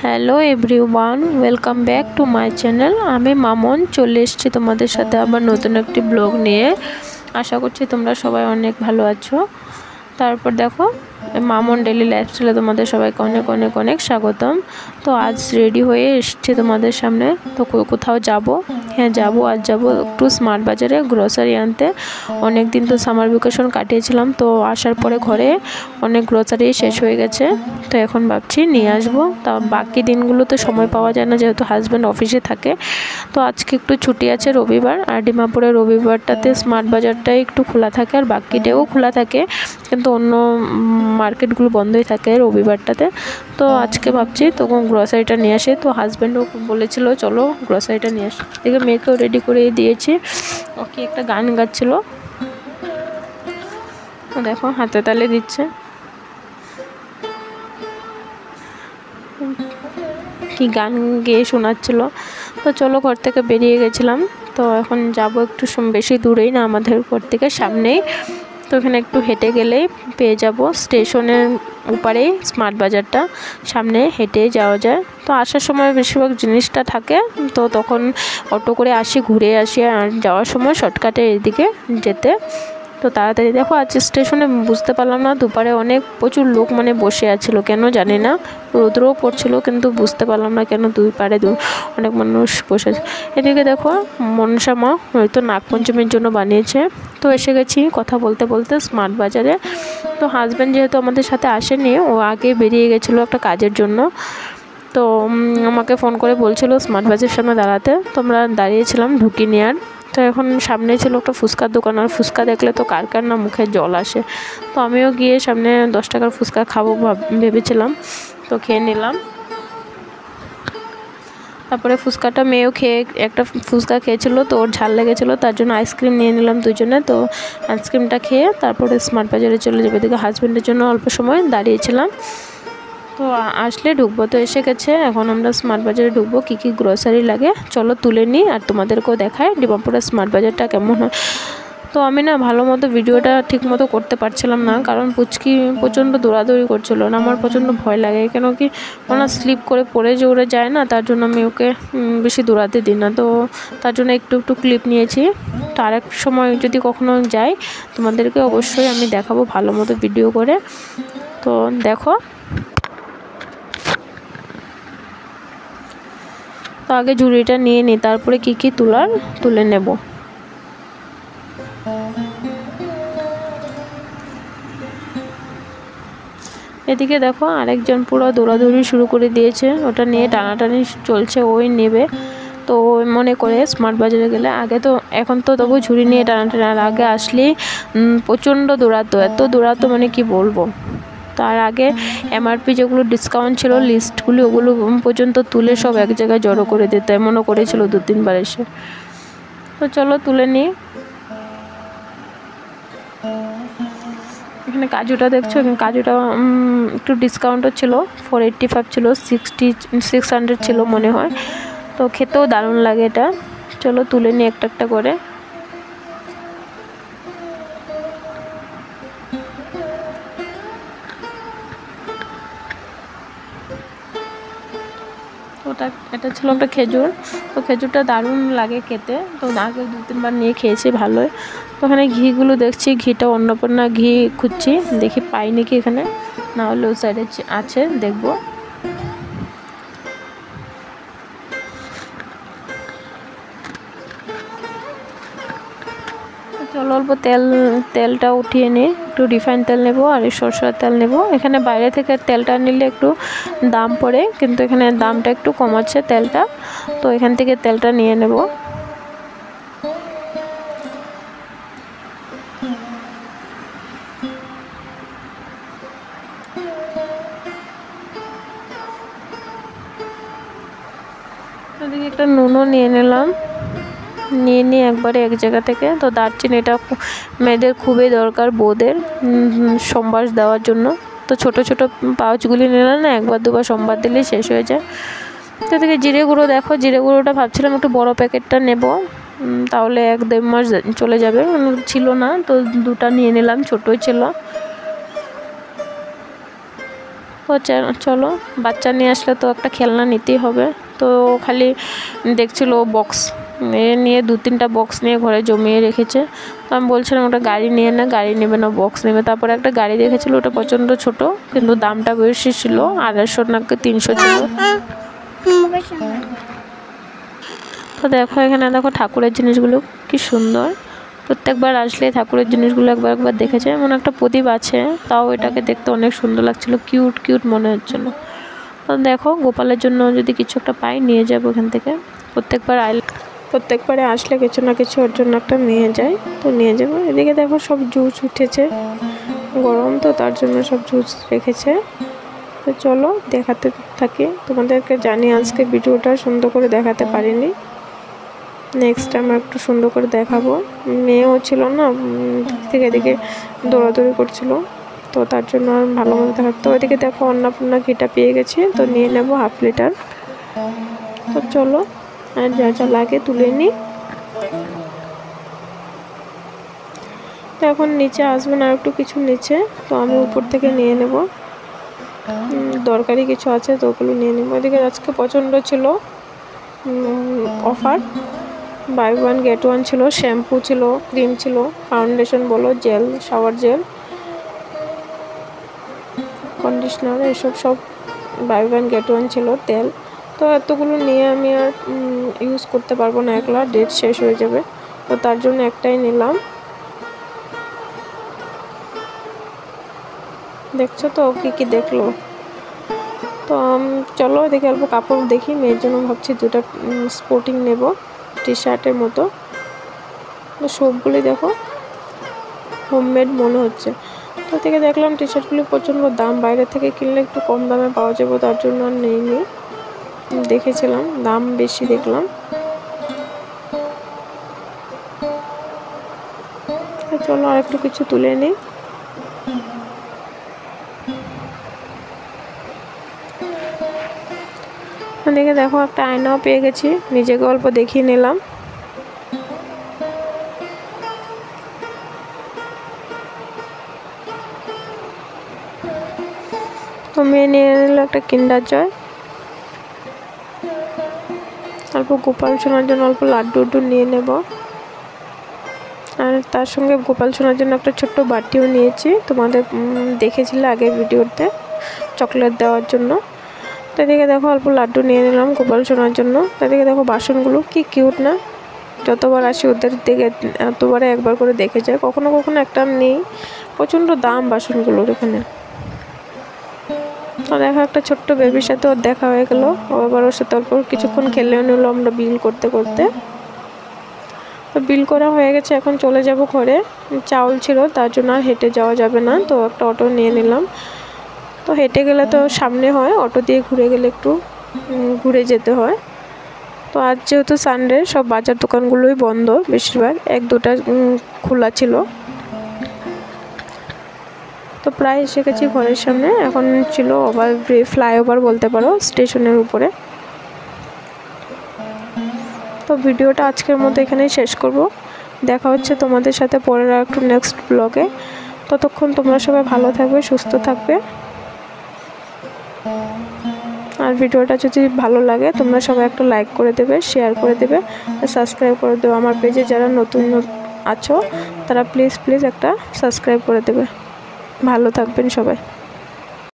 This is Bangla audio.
Hello everyone, welcome back to my channel. আমি মামন চলে এসেছি তোমাদের সাথে আবার নতুন একটি ব্লগ নিয়ে। আশা করছি তোমরা সবাই অনেক ভালো আছো। তারপর দেখো, মামন ডেলি লাইফস্টাইলে তোমাদের সবাইকে অনেক অনেক অনেক স্বাগতম। তো আজ রেডি হয়ে এসেছি তোমাদের সামনে। তো কোথাও যাব, হ্যাঁ যাব, আজ যাব একটু স্মার্ট বাজারে গ্রোসারি আনতে। অনেক দিন তো সামার ভ্যাকেশন কাটিয়েছিলাম, তো আসার পরে ঘরে অনেক গ্রোসারি শেষ হয়ে গেছে। তো এখন ভাবছি নিয়ে আসবো। তা বাকি দিনগুলোতে সময় পাওয়া যায় না, যেহেতু হাজব্যান্ড অফিসে থাকে। তো আজকে একটু ছুটি আছে, রবিবার, আর ডিমাপুরের রবিবারটাতে স্মার্ট বাজারটাই একটু খোলা থাকে, আর বাকি ডেও খোলা থাকে, কিন্তু অন্য মার্কেটগুলো বন্ধই থাকে রবিবারটাতে। তো আজকে ভাবছি তখন গ্রসারিটা নিয়ে আসে। তো হাজব্যান্ডও বলেছিল চলো গ্রসারিটা নিয়ে আসি। দেখে মেয়েকেও রেডি করে দিয়েছি, ওকে একটা গান গাচ্ছিল, দেখো হাতে তালে দিচ্ছে, কি গান গেয়ে শোনাচ্ছিল। তো চলো ঘর থেকে বেরিয়ে গেছিলাম। তো এখন যাব একটু বেশি দূরেই না, আমাদের ঘর থেকে সামনেই। তো এখানে একটু হেঁটে গেলেই পেয়ে যাব, স্টেশনের উপরেই স্মার্ট বাজারটা, সামনে হেঁটে যাওয়া যায়। তো আসার সময় বেশিরভাগ জিনিসটা থাকে, তো তখন অটো করে আসি, ঘুরে আসি, আর যাওয়ার সময় শর্টকাটে এদিকে যেতে। তো তাড়াতাড়ি দেখো, আজ স্টেশনে বুঝতে পারলাম না, দুপারে প্রচুর লোক বসে আছিল, কেন জানি না, রোদ্রও পড়ছিল, কিন্তু বুঝতে পারলাম না কেন দুই পারে অনেক মানুষ বসে আছে। এদিকে দেখো, মনসা মা হয়তো নাগপঞ্চমীর জন্য বানিয়েছে। তো এসে গেছি কথা বলতে বলতে স্মার্ট বাজারে। তো হাজব্যান্ড যেহেতু আমাদের সাথে আসেনি, ও আগে বেরিয়ে গেছিলো একটা কাজের জন্য। তো আমাকে ফোন করে বলছিল স্মার্ট বাজারের সামনে দাঁড়াতে, তো আমরা দাঁড়িয়েছিলাম ঢুকি নেওয়ার। তো এখন সামনে ছিল একটা ফুচকার দোকান, আর ফুচকা দেখলে তো কার কার না মুখে জল আসে। তো আমিও গিয়ে সামনে 10 টাকার ফুচকা খাবো ভেবেছিলাম, তো খেয়ে নিলাম। তারপরে ফুচকাটা মেয়েও খেয়ে একটা ফুচকা খেয়েছিল, তো ওর ঝাল লেগেছিলো, তার জন্য আইসক্রিম নিয়ে নিলাম দুজনে। তো আইসক্রিমটা খেয়ে তারপরে স্মার্ট বাজারে চলে যাবে। এদিকে হাজব্যান্ডের জন্য অল্প সময় দাঁড়িয়েছিলাম, তো আসলে ঢুকবো। তো এসে গেছে, এখন আমরা স্মার্ট বাজারে ঢুকবো। কী কী গ্রোসারি লাগে চলো তুলে নিই, আর তোমাদেরকেও দেখায় ডিমাপুরের স্মার্ট বাজারটা কেমন হয়। তো আমি না ভালো মতো ভিডিওটা ঠিক মতো করতে পারছিলাম না, কারণ পুচকি প্রচণ্ড দৌড়াদৌড়ি করছিলো না, আমার প্রচণ্ড ভয় লাগে, কেন কি ওনা স্লিপ করে পড়ে জোরে যায় না, তার জন্য আমি ওকে বেশি দৌড়াতে দিই না। তো তার জন্য একটু একটু ক্লিপ নিয়েছি। তো আরেক সময় যদি কখনো যাই, তোমাদেরকে অবশ্যই আমি দেখাবো ভালো মতো ভিডিও করে। তো দেখো, তো আগে ঝুড়িটা নিয়ে নিই, তারপরে কী কী তুলে নেব। এদিকে দেখো, আরেকজন পুরো দৌড়াদৌড়ি শুরু করে দিয়েছে, ওটা নিয়ে টানাটানি চলছে, ওই নেবে। তো মনে করে স্মার্ট বাজারে গেলে আগে তো, এখন তো তবু ঝুড়ি নিয়ে টানাটানি, আর আগে আসলেই প্রচণ্ড দৌড়াতো, এত দৌড়াতো কি বলবো। তার আগে এমআরপি যেগুলো ডিসকাউন্ট ছিল লিস্টগুলি, ওগুলো পর্যন্ত তুলে সব এক জায়গায় জড়ো করে দিত, এমনও করেছিল 2-3 বার এসে। তো চলো তুলে নিই। এখানে কাজুটা দেখছো, এখানে কাজুটা একটু ডিসকাউন্টও ছিল, 485 ছিল, 600 ছিল মনে হয়। তো খেতেও দারুণ লাগে এটা। চলো তুলে নিই একটা একটা করে। এটা ছিল একটা খেজুর। তো খেজুরটা দারুণ লাগে খেতে, তো আগে 2-3 বার নিয়ে খেয়েছি, ভালোই। তো ওখানে ঘিগুলো দেখছি, ঘিটা অন্নপূর্ণা ঘি খুঁজছি, দেখি পাই নাকি এখানে, না হলে ওই সাইডে আছে, দেখবো। চলো অল্প তেলটা উঠিয়ে নিই, একটু রিফাইন তেল নেব, আর সরষের তেল নেব। এখানে বাইরে থেকে তেলটা নিলে একটু দাম পড়ে, কিন্তু এখানে দামটা একটু কম আছে তেলটা, তো এখান থেকে তেলটা নিয়ে নেব। এদিকে একটা নুনও নিয়ে নিলাম, নিয়ে একবারে এক জায়গা থেকে। তো দারচিনিটা মেয়েদের খুবই দরকার, বউদের সোমবার দেওয়ার জন্য। তো ছোট ছোট পাউচগুলি নিলে না, 1-2বার সোমবার দিলেই শেষ হয়ে যায়। তো এদিকে জিরে গুঁড়ো দেখো, জিরে গুঁড়োটা ভাবছিলাম একটু বড় প্যাকেটটা নেব, তাহলে 1-1.5 মাস চলে যাবে, ছিল না, তো 2টা নিয়ে নিলাম, ছোটোই ছিল। তো তো চলো, বাচ্চা নিয়ে আসলে তো একটা খেলনা নিতেই হবে। তো খালি দেখছিল বক্স নিয়ে 2-3টা বক্স নিয়ে ঘরে জমিয়ে রেখেছে। তো আমি বলছিলাম ওটা গাড়ি নিয়ে না, গাড়ি নেবে না, বক্স নেবে। তারপরে একটা গাড়ি দেখেছিল, ওটা প্রচণ্ড ছোট, কিন্তু দামটা বেশি ছিল, 250 না 300 ছিল। তো দেখো এখানে দেখো ঠাকুরের জিনিসগুলো কি সুন্দর। প্রত্যেকবার আসলে ঠাকুরের জিনিসগুলো একবার দেখেছে। এমন একটা প্রদীপ আছে, তাও এটাকে দেখতে অনেক সুন্দর লাগছিল, কিউট কিউট মনে হচ্ছিল। তো দেখো গোপালের জন্য যদি কিছু একটা পাই নিয়ে যাবো এখান থেকে। প্রত্যেকবারে আসলে কিছু না কিছু ওর জন্য একটা নিয়ে যাই, তো নিয়ে যাবো। এদিকে দেখো সব জুস উঠেছে, গরম তো তার জন্য সব জুস রেখেছে। তো চলো দেখাতে থাকি তোমাদেরকে। জানি আজকে ভিডিওটা সুন্দর করে দেখাতে পারিনি, নেক্সট টাইম একটু সুন্দর করে দেখাবো। মেয়েও ছিল না, থেকে এদিকে দৌড়াদৌড়ি করছিল, তো তার জন্য আর ভালো মতো দেখাতো। তো ওইদিকে দেখো অন্নপূর্ণা ঘিটা পেয়ে গেছি, তো নিয়ে নেব 1/2 লিটার। তো চলো আর যা যা লাগে তুলে নিই। তো এখন নিচে আসবো না, একটু কিছু নিচে, তো আমি উপর থেকে নিয়ে নেব। দরকারি কিছু আছে তো ওগুলো নিয়ে নেব। ওইদিকে আজকে প্রচণ্ড ছিল অফার, বাই 1 get 1 ছিল। শ্যাম্পু ছিল, ক্রিম ছিল, ফাউন্ডেশন বলো, জেল, শাওয়ার জেল, কন্ডিশনার, এসব সব বাই 1 get 1 ছিল। তেল তো এতগুলো নিয়ে আমি আর ইউজ করতে পারবো না, একলা ডেট শেষ হয়ে যাবে, তো তার জন্য একটাই নিলাম। দেখছো তো কি কি দেখলো। তো চলো এদিকে অল্প কাপড় দেখি, মেয়ের জন্য ভাবছি 2টা স্পোর্টিং নেব, টি শার্টের মতো। তো সবগুলি দেখো হোমমেড মনে হচ্ছে। তো থেকে দেখলাম টি শার্টগুলি প্রচণ্ড দাম, বাইরে থেকে কিনলে একটু কম দামে পাওয়া যাবে, তার জন্য আর নেইনি। দেখেছিলাম দাম বেশি দেখলাম। তো চলো আর একটু কিছু তুলে নিই। দেখে দেখো একটা আয়নাও পেয়ে গেছি, নিজেকে অল্প দেখিয়ে নিলাম। তো মেয়ে নিয়ে নিল একটা কিন্ডার জয়, অল্প গোপাল সোনার জন্য অল্প লাড্ডু নিয়ে নেব। আর তার সঙ্গে গোপাল সোনার জন্য একটা ছোট্ট বাটিও নিয়েছি, তোমাদের দেখেছিলে আগের ভিডিওতে, চকলেট দেওয়ার জন্য। তো এদিকে দেখো অল্প লাড্ডু নিয়ে নিলাম গোপাল সোনার জন্য। তো এদিকে দেখো বাসনগুলো কি কিউট না, যতবার আসি ওদের দিকে এতবারে একবার করে দেখে যায়, কখনো কখনো একটা নেই, প্রচণ্ড দাম বাসনগুলোর এখানে। তো দেখো একটা ছোট্ট বেবির সাথে ওর দেখা হয়ে গেলো, ও আবার ওর সাথে অল্প কিছুক্ষণ খেলেও নিল আমরা বিল করতে করতে। তো বিল করা হয়ে গেছে, এখন চলে যাব ঘরে। চাউল ছিল তার জন্য আর হেঁটে যাওয়া যাবে না, তো একটা অটো নিয়ে নিলাম। তো হেঁটে গেলে তো সামনে হয়, অটো দিয়ে ঘুরে গেলে একটু ঘুরে যেতে হয়। তো আজ যেহেতু সানডে, সব বাজার দোকানগুলোই বন্ধ, বেশিরভাগ 1-2টা খোলা ছিল। তো প্রায় এসে গেছি ঘরের সামনে, এখন ছিল ফ্লাইওভার বলতে পারো, স্টেশনের উপরে। তো ভিডিওটা আজকের মতো এখানেই শেষ করব। দেখা হচ্ছে তোমাদের সাথে পরের একটু নেক্সট ব্লগে। ততক্ষণ তোমরা সবাই ভালো থাকবে, সুস্থ থাকবে। আর ভিডিওটা যদি ভালো লাগে তোমরা সবাই একটা লাইক করে দেবে, শেয়ার করে দেবে, আর সাবস্ক্রাইব করে দেবে। আমার পেজে যারা নতুন আছো তারা প্লিজ একটা সাবস্ক্রাইব করে দেবে। ভালো থাকবেন সবাই।